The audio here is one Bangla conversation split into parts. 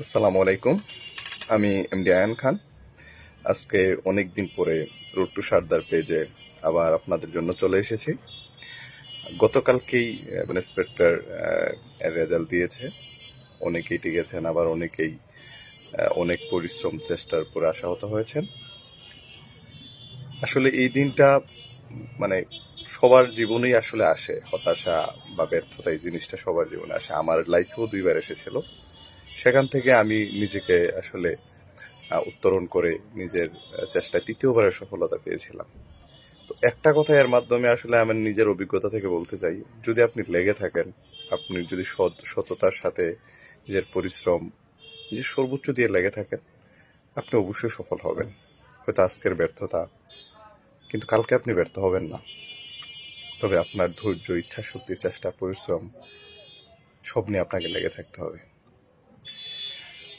আসসালামু আলাইকুম। আমি এমডি আয়ান খান। আজকে অনেক দিন পরে রোড টু সারদার পেজে আবার আপনাদের জন্য চলে এসেছি। গতকালকেই ইন্সপেক্টর এর রেজাল্ট দিয়েছে। অনেকেই টিকেছেন, আবার অনেকেই অনেক পরিশ্রম চেষ্টার পরে আশাহত হয়েছেন। আসলে এই দিনটা মানে সবার জীবনেই আসলে আসে, হতাশা বা ব্যর্থতা এই জিনিসটা সবার জীবনে আসে। আমার লাইফেও দুইবার এসেছিল। সেখান থেকে আমি নিজেকে আসলে উত্তরণ করে নিজের চেষ্টায় তৃতীয়বারের সফলতা পেয়েছিলাম। তো একটা কথা এর মাধ্যমে আসলে আমার নিজের অভিজ্ঞতা থেকে বলতে চাই, যদি আপনি লেগে থাকেন, আপনি যদি সততার সাথে নিজের পরিশ্রম, নিজের সর্বোচ্চ দিয়ে লেগে থাকেন, আপনি অবশ্যই সফল হবেন। হয়তো আজকের ব্যর্থতা, কিন্তু কালকে আপনি ব্যর্থ হবেন না। তবে আপনার ধৈর্য, ইচ্ছাশক্তি, চেষ্টা, পরিশ্রম সব নিয়ে আপনাকে লেগে থাকতে হবে।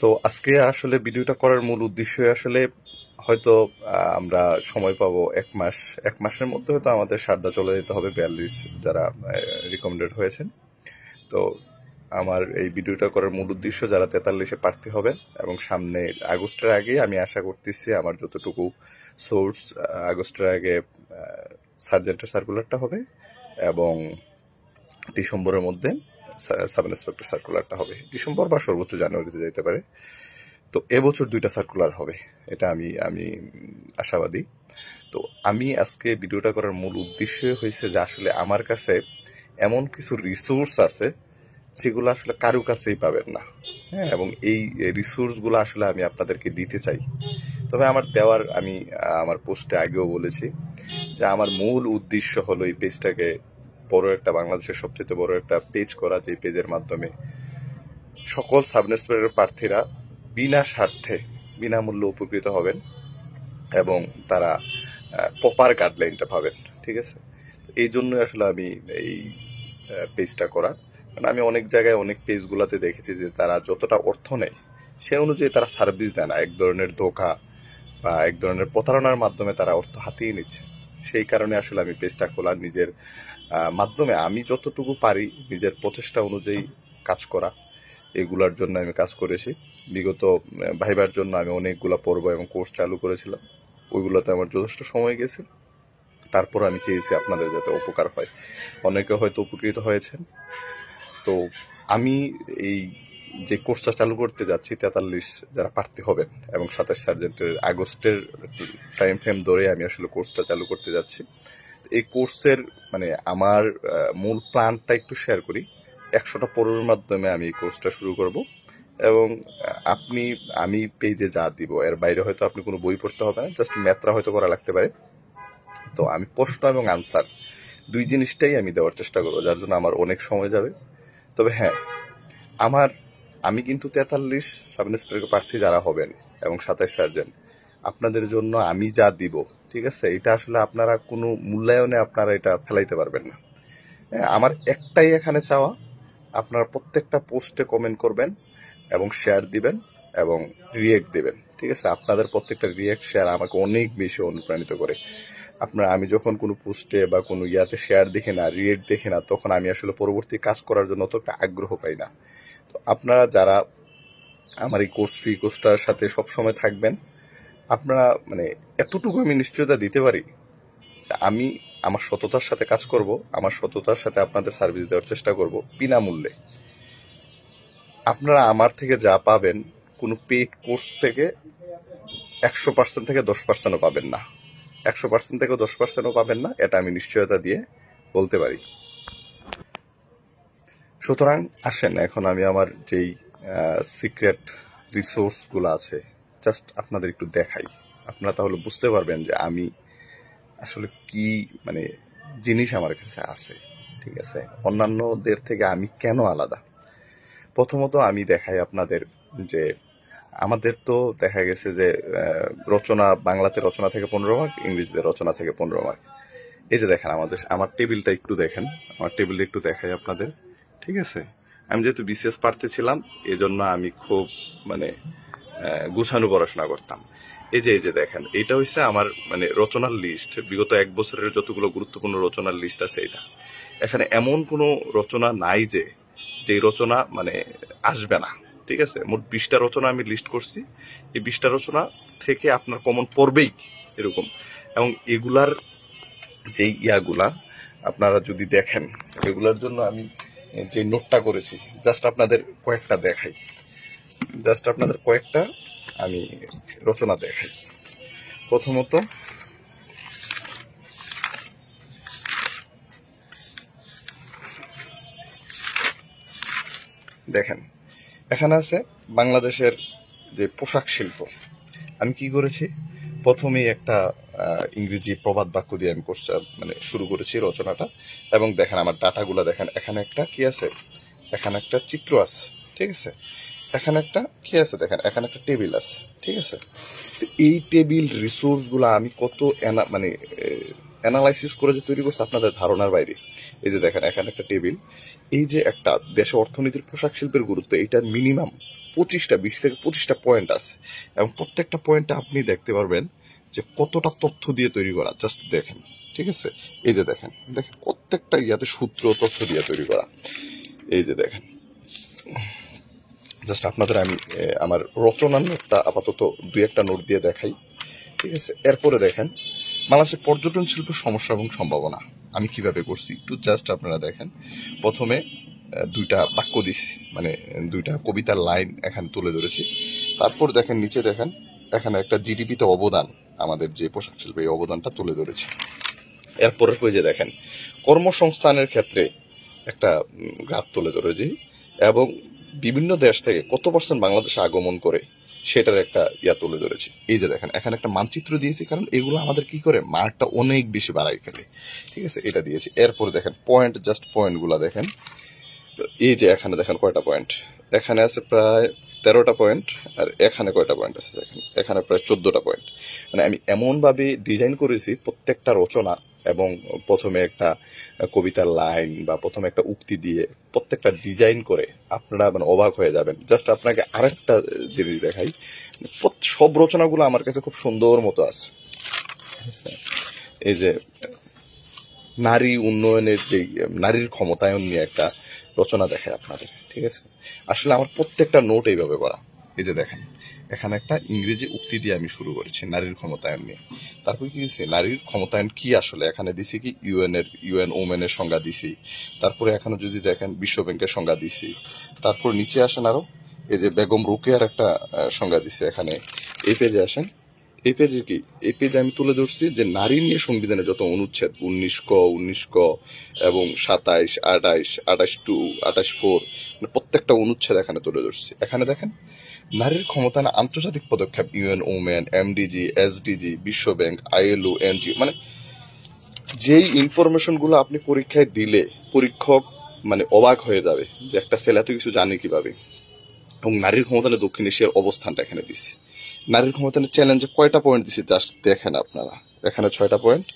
তো আজকে আসলে ভিডিওটা করার মূল উদ্দেশ্য আসলে হয়তো আমরা সময় পাবো এক মাসের মধ্যে হয়তো আমাদের সারদা চলে যেতে হবে 42 যারা রিকমেন্ডেড হয়েছেন। তো আমার এই ভিডিওটা করার মূল উদ্দেশ্য যারা 43-এ প্রার্থী হবেন এবং সামনে আগস্টের আগে আমি আশা করতেছি আমার যতটুকু সোর্স, আগস্টের আগে সার্জেন্টের সার্কুলারটা হবে এবং ডিসেম্বরের মধ্যে সাব ইন্সপেক্টর সার্কুলারটা হবে। ডিসেম্বর বা সর্বোচ্চ জানুয়ারিতে যেতে পারে। তো এবছর 2টা সার্কুলার হবে, এটা আমি আশাবাদী। তো আমি আজকে ভিডিওটা করার মূল উদ্দেশ্য হয়েছে যে আসলে আমার কাছে এমন কিছু রিসোর্স আছে যেগুলো আসলে কারো কাছেই পাবেন না। হ্যাঁ, এবং এই রিসোর্সগুলো আসলে আমি আপনাদেরকে দিতে চাই। তবে আমার দেওয়ার, আমি আমার পোস্টে আগেও বলেছি যে আমার মূল উদ্দেশ্য হলো এই পেজটাকে বড় একটা, বাংলাদেশের সবচেয়ে বড় একটা পেজ করা, যে পেজের মাধ্যমে সকল সাব ইন্সপেক্টর প্রার্থীরা বিনা স্বার্থে বিনামূল্যে উপকৃত হবেন এবং তারা প্রপার গাইডলাইনটা পাবেন। ঠিক আছে, এই জন্য আসলে আমি এই পেজটা করা। কারণ আমি অনেক জায়গায় অনেক পেজগুলোতে দেখেছি যে তারা যতটা অর্থ নেয় সে অনুযায়ী তারা সার্ভিস দেয় না। এক ধরনের ধোঁকা বা এক ধরনের প্রতারণার মাধ্যমে তারা অর্থ হাতিয়ে নিচ্ছে। সেই কারণে আসলে আমি পেজটা খোলা, নিজের মাধ্যমে আমি যতটুকু পারি নিজের প্রচেষ্টা অনুযায়ী কাজ করা, এগুলার জন্য আমি কাজ করেছি। বিগত ভাইবার জন্য আমি অনেকগুলো পর্ব এবং কোর্স চালু করেছিলাম, ওইগুলোতে আমার যথেষ্ট সময় গেছে। তারপর আমি চেয়েছি আপনাদের যাতে উপকার হয়। অনেকে হয়তো উপকৃত হয়েছেন। তো আমি এই যে কোর্সটা চালু করতে যাচ্ছি, 43 যারা প্রার্থী হবেন এবং 27 সার্জেন্টের আগস্টের টাইম ফ্রেম ধরে আমি আসলে কোর্সটা চালু করতে যাচ্ছি। এই কোর্সের আমার মূল প্ল্যানটা একটু শেয়ার করি। 100টা পর্বের মাধ্যমে আমি এই কোর্সটা শুরু করব এবং আমি পেজে যা দিব এর বাইরে হয়তো আপনি কোনো বই পড়তে হবে না, জাস্ট ম্যাথরা হয়তো করা লাগতে পারে। তো আমি প্রশ্ন এবং আনসার দুই জিনিসটাই আমি দেওয়ার চেষ্টা করবো, যার জন্য আমার অনেক সময় যাবে। তবে হ্যাঁ, আমি কিন্তু 43 সাব ইন্সপেক্টর প্রার্থী যারা হবেন এবং 27 সার্জেন্ট, আপনাদের জন্য আমি যা দিব, ঠিক আছে, এটা আসলে আপনারা কোনো মূল্যায়নে আপনারা এটা ফেলাইতে পারবেন না। আমার একটাই এখানে চাওয়া, আপনারা প্রত্যেকটা পোস্টে কমেন্ট করবেন এবং শেয়ার দিবেন এবং রিয়েক্ট দিবেন। ঠিক আছে, আপনাদের প্রত্যেকটা রিয়েক্ট শেয়ার আমাকে অনেক বেশি অনুপ্রাণিত করে। আমি যখন কোনো পোস্টে বা কোনো ইয়াতে শেয়ার দেখি না, রিয়েক্ট দেখি না, তখন আমি আসলে পরবর্তী কাজ করার জন্য অতটা আগ্রহ পাই না। তো আপনারা যারা আমার এই কোর্সটার সাথে সবসময় থাকবেন, আপনারা এতটুকু আমি নিশ্চয়তা দিতে পারি, আমি আমার সততার সাথে কাজ করব, আমার সততার সাথে আপনাদের সার্ভিস দেওয়ার চেষ্টা করব বিনামূল্যে। আপনারা আমার থেকে যা পাবেন কোনো পেইড কোর্স থেকে 100% থেকে 10%ও পাবেন না, 100% থেকে 10%ও পাবেন না, এটা আমি নিশ্চয়তা দিয়ে বলতে পারি। সুতরাং আসেন এখন আমি আমার যেই সিক্রেট রিসোর্সগুলো আছে জাস্ট আপনাদের একটু দেখাই। আপনারা তাহলে বুঝতে পারবেন যে আমি আসলে কি জিনিস আমার কাছে আছে। ঠিক আছে, অন্যান্যদের থেকে আমি কেন আলাদা। প্রথমত আমি দেখাই আপনাদের যে আমাদের তো দেখা গেছে যে রচনা, বাংলাতে রচনা থেকে 15 মার্ক, ইংরেজিতে রচনা থেকে 15 মার্ক। এই যে দেখেন আমার টেবিলটা একটু দেখেন, আমার টেবিলটা একটু দেখাই আপনাদের। ঠিক আছে, আমি যেহেতু বিসিএস প্রার্থী ছিলাম, এজন্য আমি খুব গুছানো পড়াশোনা করতাম। এই যে দেখেন, এটা হচ্ছে আমার রচনার লিস্ট, বিগত 1 বছরের যতগুলো গুরুত্বপূর্ণ রচনার লিস্ট আছে এটা। এখানে এমন কোনো রচনা নাই যে রচনা আসবে না। ঠিক আছে, মোট 20টা রচনা আমি লিস্ট করছি। এই 20টা রচনা থেকে আপনার কমন পড়বেই এরকম। এবং এগুলার যেই ইয়াগুলা আপনারা যদি দেখেন, এগুলার জন্য আমি যে নোটটা করেছি, জাস্ট আপনাদের কয়েকটা দেখাই, জাস্ট আপনাদের কয়েকটা আমি রচনা দেখাই। প্রথমত দেখেন, এখানে আছে বাংলাদেশের যে পোশাক শিল্প। আমি কি করেছি, প্রথমেই একটা ইংরেজি প্রবাদ বাক্য দিয়ে আমি মানে শুরু করেছি রচনাটা। এবং দেখেন আমার ডাটাগুলো দেখেন, এখানে একটা কি আছে, এখানে একটা চিত্র আছে, ঠিক আছে, এখানে একটা কি আছে দেখেন, এখানে একটা টেবিল আছে, ঠিক আছে। তো এই টেবিল রিসোর্স গুলা আমি কত মানে অ্যানালাইসিস করে যে তৈরি করছে আপনাদের ধারণার বাইরে। এই যে দেখেন এখানে একটা টেবিল, এই যে একটা দেশে অর্থনীতির পোশাক শিল্পের গুরুত্ব, এইটার মিনিমাম 20 থেকে 25টা পয়েন্ট আছে। এবং প্রত্যেকটা পয়েন্টে আপনি দেখতে পারবেন যে কতটা তথ্য দিয়ে তৈরি করা, জাস্ট দেখেন, ঠিক আছে। এই যে দেখেন, দেখেন প্রত্যেকটা ইয়াতে সূত্র তথ্য দিয়ে তৈরি করা। এই যে দেখেন, জাস্ট আপনাদের আমি আমার রচনার নোটটা আপাতত 2-1টা নোট দিয়ে দেখাই, ঠিক আছে। এরপরে দেখেন বাংলাদেশের পর্যটন শিল্পের সমস্যা এবং সম্ভাবনা আমি কিভাবে করছি, একটু জাস্ট আপনারা দেখেন। প্রথমে 2টা বাক্য দিছি, মানে 2টা কবিতার লাইন এখানে তুলে ধরেছি। তারপর দেখেন নিচে দেখেন, এখানে একটা জিডিপিতে অবদান, আমাদের যে পোশাক শিল্পের এই অবদানটা তুলে ধরেছি। এরপরে যে দেখেন কর্মসংস্থানের ক্ষেত্রে একটা গ্রাফ তুলে ধরেছি, এবং বিভিন্ন দেশ থেকে কত % বাংলাদেশে আগমন করে সেটার একটা ইয়া তুলে ধরেছি। এই যে দেখেন এখানে একটা মানচিত্র দিয়েছি, কারণ এগুলো আমাদের কি করে মার্কটা অনেক বেশি বাড়াই ফেলে, ঠিক আছে, এটা দিয়েছি। এরপরে দেখেন পয়েন্ট, জাস্ট পয়েন্টগুলো দেখেন। এই যে এখানে দেখেন কয়টা পয়েন্ট, এখানে আছে প্রায় 13টা পয়েন্ট, আর এখানে কয়টা পয়েন্ট আছে দেখেন, এখানে প্রায় 14টা পয়েন্ট। মানে আমি এমনভাবে ডিজাইন করেছি প্রত্যেকটা রচনা, এবং প্রথমে একটা কবিতার লাইন বা প্রথমে একটা উক্তি দিয়ে প্রত্যেকটা ডিজাইন করে আপনারা মানে অবাক হয়ে যাবেন। জাস্ট আপনাকে আরেকটা জিনিস দেখাই, সব রচনাগুলো আমার কাছে খুব সুন্দর মতো আছে। এই যে নারী উন্নয়নের যে নারীর ক্ষমতায়ন নিয়ে একটা রচনা দেখায় আপনাদের, ঠিক আছে। আসলে আমার প্রত্যেকটা নোট এইভাবে করা। এই যে দেখেন এখানে একটা ইংরেজি উক্তি দিয়ে আমি শুরু করেছি নারীর ক্ষমতায়ন নিয়ে। তারপর কি দিচ্ছি, নারীর ক্ষমতায়ন কি আসলে, এখানে দিছি কি ইউএন ওমেনের সংজ্ঞা দিছি। তারপরে এখানে যদি দেখেন বিশ্ব ব্যাংকের সংজ্ঞা দিছি। তারপর নিচে আসেন আরো, এই যে বেগম রোকেয়ার একটা সংজ্ঞা দিছি এখানে। এই পেজে আসেন, এই পেজে কি, এই পেজে আমি তুলে ধরছি যে নারী নিয়ে সংবিধানে যত অনুচ্ছেদ 19 ক এবং 27, 28, 28-2, 28-4, মানে প্রত্যেকটা অনুচ্ছেদ এখানে তুলে ধরছি। এখানে দেখেন নারীর ক্ষমতায়ন আন্তর্জাতিক পদক্ষেপ, ইউএন ওমেন, এমডিজি, এসডিজি, বিশ্ব ব্যাংক, আইএলও, এনজিও, মানে যেই ইনফরমেশন গুলো আপনি পরীক্ষায় দিলে পরীক্ষক মানে অবাক হয়ে যাবে যে একটা ছেলে এত কিছু জানে কিভাবে। এবং নারীর ক্ষমতায়নে দক্ষিণ এশিয়ার অবস্থানটা এখানে দিচ্ছি। নারীর ক্ষমতায়নের চ্যালেঞ্জে কয়টা পয়েন্ট দিচ্ছি জাস্ট দেখেন আপনারা, এখানে 6টা পয়েন্ট,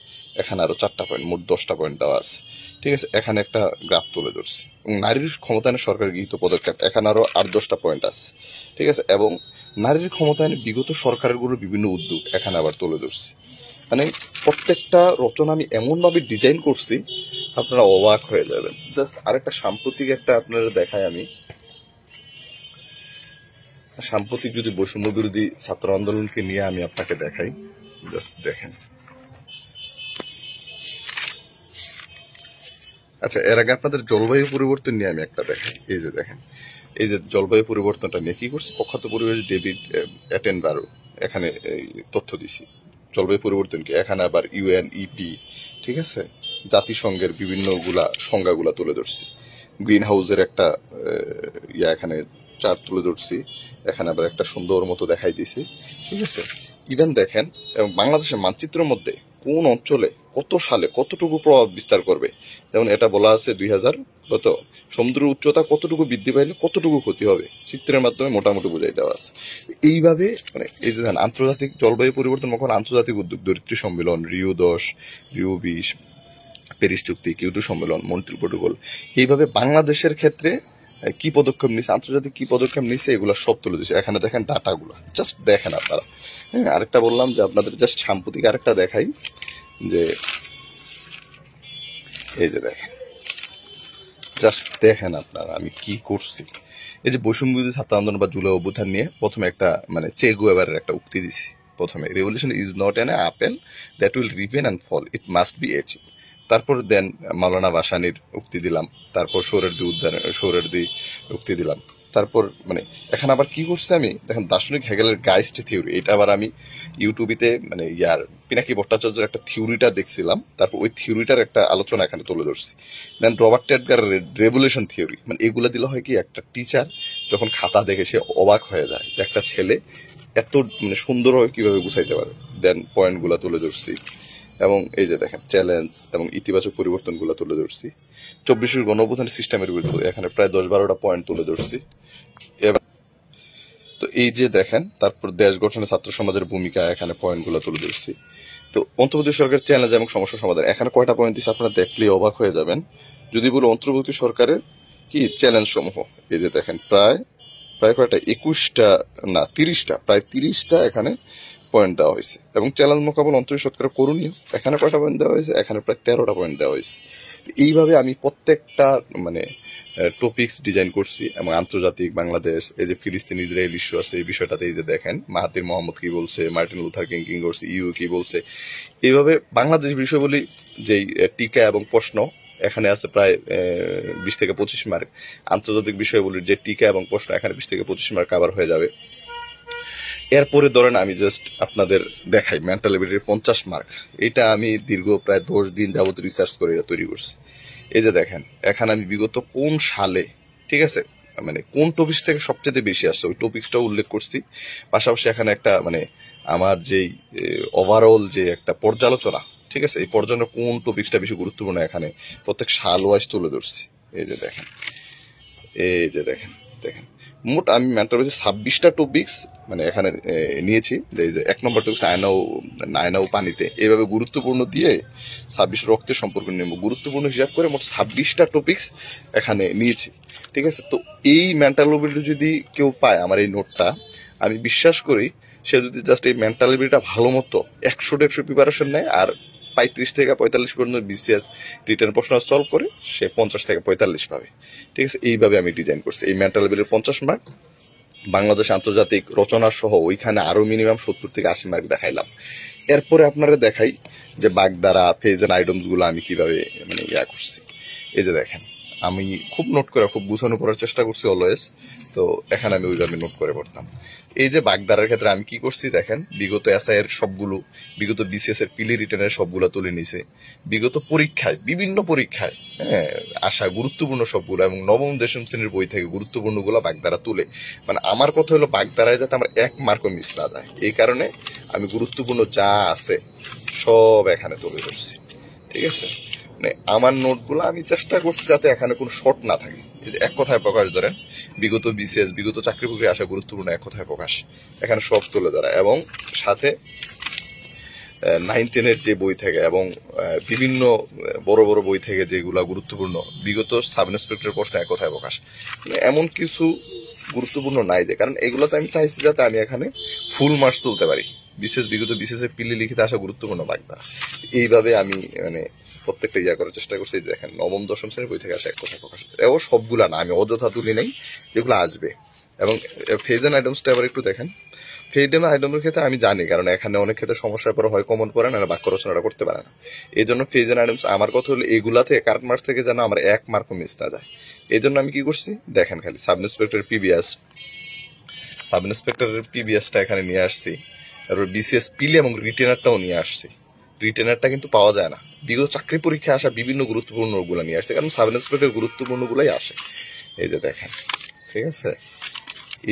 এখানে আরো 4টা পয়েন্ট, মোট 10টা পয়েন্ট দেওয়া আছে, ঠিক আছে। এখানে একটা গ্রাফ তুলে ধরছি। এবং নারীর ক্ষমতায়নের সরকার গৃহীত পদক্ষেপ, এখানে আরো 8-10টা পয়েন্ট আছে, ঠিক আছে। এবং নারীর ক্ষমতায়নে বিগত সরকারগুলোর বিভিন্ন উদ্যোগ এখানে আবার তুলে ধরছি। মানে প্রত্যেকটা রচনা আমি এমন ভাবে ডিজাইন করছি আপনারা অবাক হয়ে যাবেন। জাস্ট আরেকটা সাম্প্রতিক একটা আপনারা দেখায়, আমি সাম্প্রতিক যদি বৈষম্য বিরোধী ছাত্র আন্দোলনকে নিয়ে আমি আপনাকে দেখাই, জাস্ট দেখেন। আচ্ছা, এর আগে আপনাদের জলবায়ু পরিবর্তন নিয়ে আমি একটা দেখাই। এই যে দেখেন, এই যে জলবায়ু পরিবর্তনটা নিয়ে কি করছে, প্রখ্যাত পরিবেশ ডেভিড অ্যাটেনবারো এখানে তথ্য দিছি জলবায়ু পরিবর্তনকে। এখানে আবার ইউএনইপি, ঠিক আছে, জাতিসংঘের বিভিন্ন সংজ্ঞাগুলা তুলে ধরছি। গ্রিন হাউসের একটা এখানে চার্ট তুলে ধরছি, এখানে আবার একটা সুন্দর মতো দেখাই দিছি, ঠিক আছে। ইভেন দেখেন, এবং বাংলাদেশের মানচিত্রের মধ্যে কোন অঞ্চলে কত সালে কতটুকু প্রভাব বিস্তার করবে, যেমন এটা বলা আছে 2000 কত, সমুদ্রের উচ্চতা কতটুকু বৃদ্ধি পাইলে কতটুকু ক্ষতি হবে, চিত্রের মাধ্যমে মোটামুটি বুঝাই দেওয়া আছে। এইভাবে মানে এই যে আন্তর্জাতিক জলবায়ু পরিবর্তন মোকাবেলা আন্তর্জাতিক উদ্যোগ, ধরিত্রী সম্মেলন, রিও 10, রিও 20, প্যারিস চুক্তি, কিয়োটো সম্মেলন, মন্ট্রিল প্রটোকল, এইভাবে বাংলাদেশের ক্ষেত্রে কি পদক্ষেপ নিছে, আন্তর্জাতিক কি পদক্ষেপ নিছে, এগুলো সব তুলে দিচ্ছে। এখানে দেখেন ডাটাগুলো, জাস্ট দেখেন আপনারা। হ্যাঁ, আরেকটা বললাম যে আপনাদের জাস্ট সাম্প্রতিক আরেকটা দেখাই, যে এই যে দেখেন, জাস্ট দেখেন আপনারা আমি কি করছি। এই যে বৈষম্য বিরোধী ছাত্র আন্দোলন বা জুলাই অভ্যুত্থান নিয়ে প্রথমে একটা মানে চে গুয়েভারের একটা উক্তি দিছি। প্রথমে revolution is not an apple that will ripen and fall, it must be achieve. তারপর দেন মাওলানা ভাসানীর উক্তি দিলাম, তারপর সৌরেরদি উক্তি দিলাম। তারপর মানে এখন আবার কি করছে আমি দেখেন, দার্শনিক হেগেলের গাইস্ট থিওরি, এটা আবার আমি ইউটিউবিতে মানে পিনাকি ভট্টাচার্যের একটা থিওরিটা দেখছিলাম, তারপর ওই থিওরিটার একটা আলোচনা এখানে তুলে ধরছি। দেন রবার্ট টেডগার রেভলিউশন থিওরি, মানে এগুলো দিলে হয় কি একটা টিচার যখন খাতা দেখে সে অবাক হয়ে যায় যে একটা ছেলে এত মানে সুন্দরভাবে কিভাবে গুছাইতে পারে। দেন পয়েন্টগুলো তুলে ধরছি, এবং এই যে দেখেন চ্যালেঞ্জ এবং ইতিবাচক পরিবর্তনগুলো তুলে ধরছি। 24 গণঅভ্যুত্থানের সিস্টেমের বিরুদ্ধে এখানে প্রায় 10-12টা পয়েন্ট তুলে ধরছি। তো এই যে দেখেন, তারপর দেশ গঠনে ছাত্র সমাজের ভূমিকা, এখানে পয়েন্টগুলো তুলে ধরছি। তো অন্তর্বর্তী সরকারের চ্যালেঞ্জ এবং সমস্যা সমাধান, এখানে কয়টা পয়েন্ট দিচ্ছে আপনারা দেখলে অবাক হয়ে যাবেন। যদি বলো অন্তর্বর্তী সরকারের কি চ্যালেঞ্জ সমূহ, এই যে দেখেন প্রায় কয়টা 21টা না 30টা, প্রায় 30টা এখানে পয়েন্ট দেওয়া হয়েছে। এবং চ্যালেঞ্জ মোকাবেলা অন্তর্বর্তী সরকারের করণীয়, এখানে কয়টা পয়েন্ট দেওয়া হয়েছে, এখানে প্রায় 13টা পয়েন্ট দেওয়া হয়েছে। এইভাবে আমি প্রত্যেকটা মানে টপিকস ডিজাইন করছি। এবং আন্তর্জাতিক, বাংলাদেশ, এই যে ফিলিস্তিন ইসরায়েল ইস্যু আছে এই বিষয়টাতে এই যে দেখেন মাহাতির মোহাম্মদ কি বলছে, মার্টিন লুথার কিং কি করছে, ইউ কি বলছে। এইভাবে বাংলাদেশ বিষয়বলি যেই টিকা এবং প্রশ্ন, এখানে আছে প্রায় 20 থেকে 25 মার্ক। আন্তর্জাতিক বিষয়বলির যে টিকা এবং প্রশ্ন, এখানে 20 থেকে 25 মার্ক কভার হয়ে যাবে। এরপরে ধরেন আমি জাস্ট আপনাদের দেখাই মেন্টাল এবিলিটির 50 মার্ক। এটা আমি দীর্ঘ প্রায় 10 দিন যাবত রিসার্চ করে এটা তৈরি করছি। এই যে দেখেন এখানে আমি বিগত কোন সালে, ঠিক আছে, মানে কোন টপিক্স থেকে সবচেয়ে বেশি আসছে ওই টপিক্সটাও উল্লেখ করছি। পাশাপাশি এখানে একটা মানে আমার যেই ওভারঅল যে একটা পর্যালোচনা, ঠিক আছে, এই পর্যালোচনা কোন টপিক্সটা বেশি গুরুত্বপূর্ণ এখানে প্রত্যেক সাল ওয়াইজ তুলে ধরছি। এই যে দেখেন দেখেন মোট আমি মেন্টাল 26টা টপিক্স মানে এখানে নিয়েছি। এই যে 1 নম্বর টপিক্স আয়নাও পানিতে, এইভাবে গুরুত্বপূর্ণ দিয়ে 26 রক্তের সম্পর্ক নিয়ে গুরুত্বপূর্ণ হিসাব করে মোট 26টা টপিক্স এখানে নিয়েছি, ঠিক আছে। তো এই মেন্টাল এবিলিটি যদি কেউ পায় আমার এই নোটটা, আমি বিশ্বাস করি সে যদি জাস্ট এই মেন্টাল এবিলিটিটা ভালো মতো 100 প্রিপারেশন নেয় আর 35 থেকে 45 পর্যন্ত বিসিএস রিটার্ন প্রশ্ন সলভ করে সে 50 থেকে 45 পাবে, ঠিক আছে। এইভাবে আমি ডিজাইন করছি। এই মেন্টাল এবিলিটির 50 মার্ক, বাংলাদেশ আন্তর্জাতিক রচনা সহ ওইখানে আরো মিনিমাম 70 থেকে 80 মার্ক দেখাইলাম। এরপরে আপনারা দেখাই যে বাগধারা, ফেজ এন্ড আইটেমস গুলো আমি কিভাবে মানে করছি। এই যে দেখেন আমি খুব নোট করে খুব গুছানো পড়ার চেষ্টা করছি অলওয়েজ। তো এখানে আমি ওইভাবে নোট করে পড়তাম। এই যে বাগধারার ক্ষেত্রে আমি কি করছি দেখেন, বিগত এসআই এর সবগুলো, বিগত বিসিএস এর পিলি রিটার্নের সবগুলো তুলে নিছে, বিগত পরীক্ষায় বিভিন্ন পরীক্ষায় আসা গুরুত্বপূর্ণ সবগুলো, এবং নবম দশম শ্রেণীর বই থেকে গুরুত্বপূর্ণ গুলো বাগধারা তুলে, মানে আমার কথা হলো বাগধারায় যাতে আমার 1 মার্কও মিস না যায়, এই কারণে আমি গুরুত্বপূর্ণ যা আছে সব এখানে তুলে ধরছি, ঠিক আছে। মানে আমার নোটগুলো আমি চেষ্টা করছি যাতে এখানে কোনো শর্ট না থাকে। এক কথায় প্রকাশ ধরেন বিগত বিসিএস, বিগত চাকরি প্রক্রিয়া আসা গুরুত্বপূর্ণ এক কথায় প্রকাশ, এখানে সব তুলে ধরা, এবং সাথে 9-10 যে বই থেকে এবং বিভিন্ন বড় বড় বই থেকে যেগুলা গুরুত্বপূর্ণ বিগত সাব ইন্সপেক্টরের প্রশ্ন এক কথায় প্রকাশ, এমন কিছু গুরুত্বপূর্ণ নাই যে, কারণ এগুলোতে আমি চাইছি যাতে আমি এখানে ফুল মার্কস তুলতে পারি। বিগত বিশেষ পিলি লিখিত আসা গুরুত্বপূর্ণ বাগধারা, এইভাবে আমি মানে প্রত্যেকটা করার চেষ্টা করছি। দেখেন নবম দশম শ্রেণীর বই থেকে আসা এক কথায় প্রকাশ, এও সবগুলা না, আমি অযথা তুলি নেই, যেগুলো আসবে। এবং ফেজ এন্ড আইটেমসটা আবার একটু দেখেন। ফেজ এন্ড আইটেমের ক্ষেত্রে আমি জানি, কারণ এখানে অনেক ক্ষেত্রে সমস্যায় পরে হয় কমন পড়ে না, বাক্য রচনাটা করতে পারে না। এই জন্য ফেজ এন্ড আইটেমস আমার কথা হলো এগুলাতে কারেন্ট মার্কস থেকে যেন আমার 1 মার্কও মিস না যায়। এই জন্য আমি কি করছি দেখেন, খালি সাব ইন্সপেক্টরের পিবিএসটা এখানে নিয়ে আসছি, তারপর বিসিএস পিলি এবং রিটেনারটাও নিয়ে আসছি। রিটেনারটা কিন্তু পাওয়া যায় না, বিগত চাকরি পরীক্ষায় আসা বিভিন্ন গুরুত্বপূর্ণ গুলো নিয়ে আসছে, কারণ সাব ইন্সপেক্টরের গুরুত্বপূর্ণ গুলাই আসে। এই যে দেখেন, ঠিক আছে।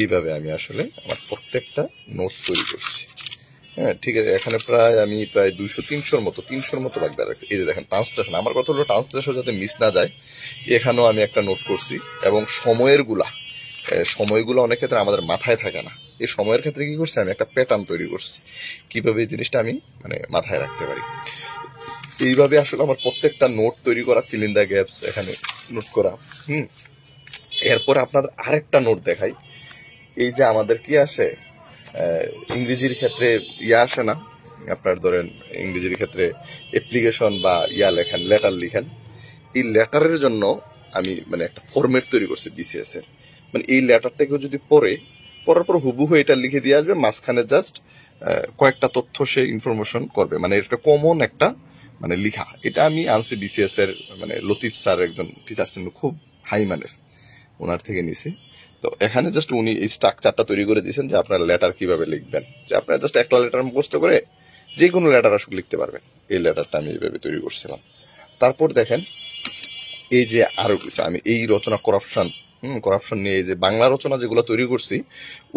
এইভাবে আমি আসলে আমার প্রত্যেকটা নোট তৈরি করছি। হ্যাঁ, ঠিক আছে। এখানে আমি প্রায় 200-300 মতো বাগধারা রাখছি। এই যে দেখেন ট্রান্সলেশন, আমার কথা হলো ট্রান্সলেশন যাতে মিস না যায়, এখানেও আমি একটা নোট করছি। এবং সময়গুলো অনেক ক্ষেত্রে আমাদের মাথায় থাকে না, এই সময়ের ক্ষেত্রে কি করছি আমি একটা প্যাটার্ন তৈরি করছি কিভাবে এই জিনিসটা আমি মানে মাথায় রাখতে পারি। এইভাবে আসলে আমার প্রত্যেকটা নোট তৈরি করা, ফিল ইন দ্য গ্যাপস এখানে নোট করা। এরপর আপনাদের আরেকটা নোট দেখাই। এই যে আমাদের কি আসে ইংরেজির ক্ষেত্রে আসে না, আপনার ধরেন ইংরেজির ক্ষেত্রে অ্যাপ্লিকেশন বা লেখেন, লেটার লিখেন। এই লেটারের জন্য আমি মানে একটা ফরম্যাট তৈরি করছি বিসিএস এর। মানে এই লেটারটাকে যদি পড়ার পর হুবহু এটা লিখে দিয়ে আসবে, মাঝখানে জাস্ট কয়েকটা তথ্য সে ইনফরমেশন করবে, মানে এটা কমন একটা মানে লিখা। এটা আমি আনছি বিসিএস এর মানে লতিফ স্যার একজন টিচার ছিলেন, খুব হাই মানের, ওনার থেকে নিছি। তো এখানে জাস্ট উনি এই স্ট্রাকচারটা তৈরি করে দিয়েছেন যে আপনার লেটার কিভাবে লিখবেন, যে আপনারা জাস্ট একটা লেটার মুখস্থ করে যে কোনো লেটার আসলে লিখতে পারবেন। এই লেটারটা আমি এইভাবে তৈরি করছিলাম। তারপর দেখেন এই যে আরো কিছু আমি এই রচনা করাপশন নিয়ে এই যে বাংলা রচনা যেগুলো তৈরি করছি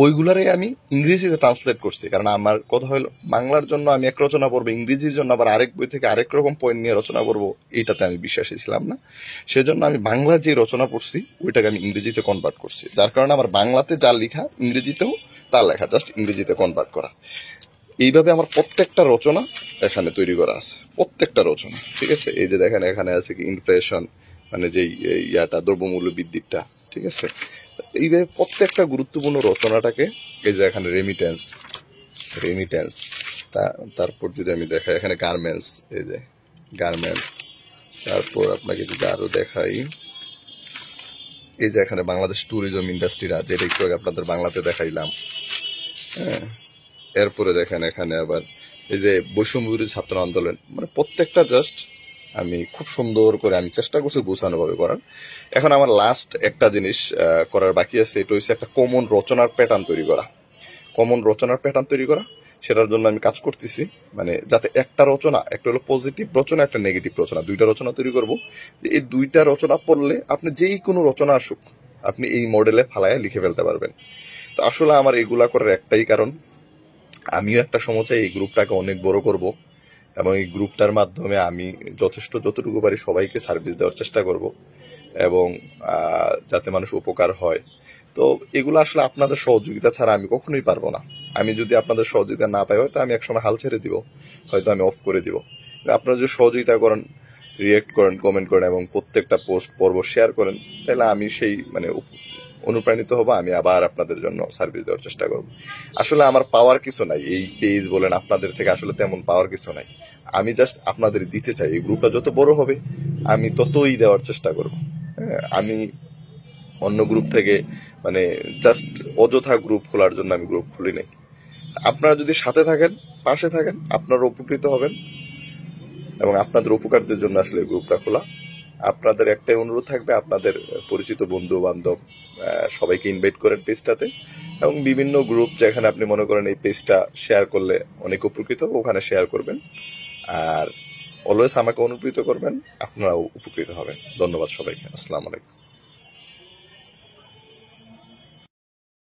ওইগুলারে আমি ইংরেজিতে ট্রান্সলেট করছি। কারণ আমার কথা হলো বাংলার জন্য আমি এক রচনা পড়বো, ইংরেজির জন্য আবার আরেক বই থেকে আরেক রকম পয়েন্ট নিয়ে রচনা করবো, এইটাতে আমি বিশ্বাসী ছিলাম না। সেজন্য আমি বাংলা যে রচনা পড়ছি ওইটাকে আমি ইংরেজিতে কনভার্ট করছি, যার কারণে আমার বাংলাতে যা লেখা ইংরেজিতেও তা লেখা, জাস্ট ইংরেজিতে কনভার্ট করা। এইভাবে আমার প্রত্যেকটা রচনা এখানে তৈরি করা আছে, প্রত্যেকটা রচনা। ঠিক আছে, এই যে দেখেন এখানে আছে কি ইনফ্লেশন, মানে যেই ইয়াটা দ্রব্যমূল্য বৃদ্ধিটা। ঠিক আছে, এইভাবে প্রত্যেকটা গুরুত্বপূর্ণ রচনাটাকে এই যে এখানে রেমিটেন্স তারপর যদি আমি দেখাই এখানে গার্মেন্টস, এই যে গার্মেন্টস, তারপর আপনাকে যদি আরো দেখাই এই যে এখানে বাংলাদেশ ট্যুরিজম ইন্ডাস্ট্রিরা, যেটা একটু আগে আপনাদের বাংলাতে দেখাইলাম। হ্যাঁ, এরপরে দেখেন এখানে আবার এই যে বৈষম্য বিরোধী ছাত্র আন্দোলন, মানে প্রত্যেকটা জাস্ট আমি খুব সুন্দর করে আমি চেষ্টা করছি গোছানো ভাবে করার। এখন আমার লাস্ট একটা জিনিস করার বাকি আছে, এটা হচ্ছে একটা কমন রচনার প্যাটার্ন তৈরি করা। সেটার জন্য আমি কাজ করতেছি, মানে যাতে একটা রচনা, একটা হলো পজিটিভ রচনা, একটা নেগেটিভ রচনা, দুইটা রচনা তৈরি করব। যে এই দুইটা রচনা পড়লে আপনি যেই কোনো রচনা আসুক আপনি এই মডেলে ফালায় লিখে ফেলতে পারবেন। তো আসলে আমার এগুলা করার একটাই কারণ, আমিও একটা সময় চাই এই গ্রুপটাকে অনেক বড় করব, এবং এই গ্রুপটার মাধ্যমে আমি যতটুকু পারি সবাইকে সার্ভিস দেওয়ার চেষ্টা করব, এবং যাতে মানুষ উপকার হয়। তো এগুলো আসলে আপনাদের সহযোগিতা ছাড়া আমি কখনোই পারবো না। আমি যদি আপনাদের সহযোগিতা না পাই হয়তো আমি একসময় হাল ছেড়ে দিব, হয়তো আমি অফ করে দিব। আপনারা যদি সহযোগিতা করেন, রিয়েক্ট করেন, কমেন্ট করেন এবং প্রত্যেকটা পোস্ট পর্ব শেয়ার করেন, তাহলে আমি সেই মানে অনুপ্রাণিত হবো, আমি আবার আপনাদের জন্য সার্ভিস দেওয়ার চেষ্টা করব। আসলে আমার পাওয়ার কিছু নাই, এই পেজ বলেন আপনাদের থেকে আসলে তেমন পাওয়ার কিছু নাই। আমি জাস্ট আপনাদের দিতে চাই, এই গ্রুপটা যত বড় হবে আমি ততই দেওয়ার চেষ্টা করব। আমি অন্য গ্রুপ থেকে মানে জাস্ট অযথা গ্রুপ খোলার জন্য আমি গ্রুপ খুলি নাই। আপনারা যদি সাথে থাকেন, পাশে থাকেন, আপনারা উপকৃত হবেন, এবং আপনাদের উপকারদের জন্য আসলে গ্রুপটা খোলা। আপনাদের একটাই অনুরোধ থাকবে, আপনাদের পরিচিত বন্ধু বান্ধব সবাইকে ইনভাইট করেন পেজটাতে, এবং বিভিন্ন গ্রুপ যেখানে আপনি মনে করেন এই পেজটা শেয়ার করলে অনেক উপকৃত হবে ওখানে শেয়ার করবেন। আর অলওয়েজ আমাকে অনুপ্রাণিত করবেন, আপনারাও উপকৃত হবেন। ধন্যবাদ সবাইকে, আসসালামু আলাইকুম।